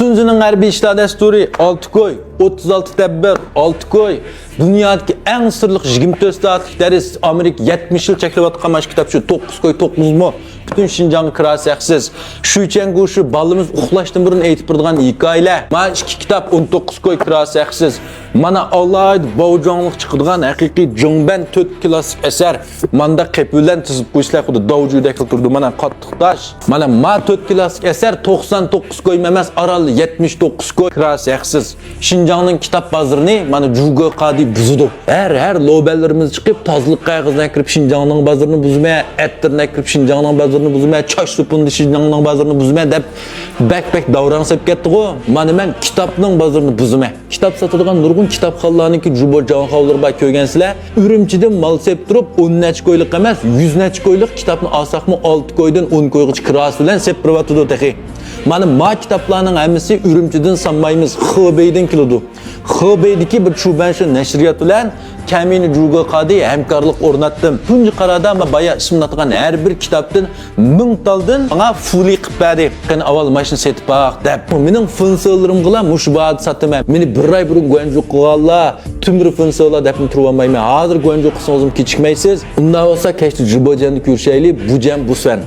Sunzi'nin harbiy ishlar dasturi 6 koy, 36 tadbir, 6 koy. Dünyadaki en sırlık 24 saatlik ders Amerika 70 yıl çekilayotgan maş kitap şu 9 koy 9 mu? Bütün Şinjan'ı kırasaqsız. Şu için şu balımız uxlaştın burun eğitip durduğun hikayeler. Ma 2 kitap 19 koy kırasaqsız. Mana Allah'ı bavcanlık çıkıdığan hakiki Jongben 4 klasik eser. Manda qepülen tizip koyuşlar kudu davcuyu dekil turdu mana qattıqtaş. Mana ma 4 klasik eser 99 koy memes aralı 79 koy kırasaqsız. Şinjan'ın kitap bazarını mana Jugo Qadi buzudu. Her lobellerimiz çıkıp tazlık qayg'izdan kirib Şinjan'ın bazarını buzmaya, ettirine kirib Şinjan'ın bazarını buzmaya, çaş supunda Şinjan'ın bazarını buzmaya dep bek davransıp ketdi go. Mana men kitapның bazarını buzmaya. Kitap satılgan nurgun kitapxonlarniki Jubo Janxovlar ba ko'rgansizlar. Ürümçiden mal sep turib 10 necha ko'ylik emas, 100 necha ko'ylik kitapni olsaqmi 6 ko'ydan 10 ko'yg'ich kirasi bilan sep turibdi texi. Mana ma kitaplarning hammasi Ürümçiden sanmaymiz, Xibeydan keladi. Xibeydagi bir Chubanshu nashriyat bilan Kamini Jugo Qadi hamkorlik o'rnatdim. Tunji qarada ma baya ismlatgan har bir kitapdan 1000 taldan menga fuli qilib berdi. Qani avval mashina setib baq deb. Mening funksiyalarim bilan mushbat sataman. Meni bir oy burun Guanju qilganlar, tumir funksiyalar deb turib olmayman. Hozir Guanju qilsangiz kechikmaysiz. Unda bo'lsa kechdi Jubojanni ko'rishaylik, bu jam bu san.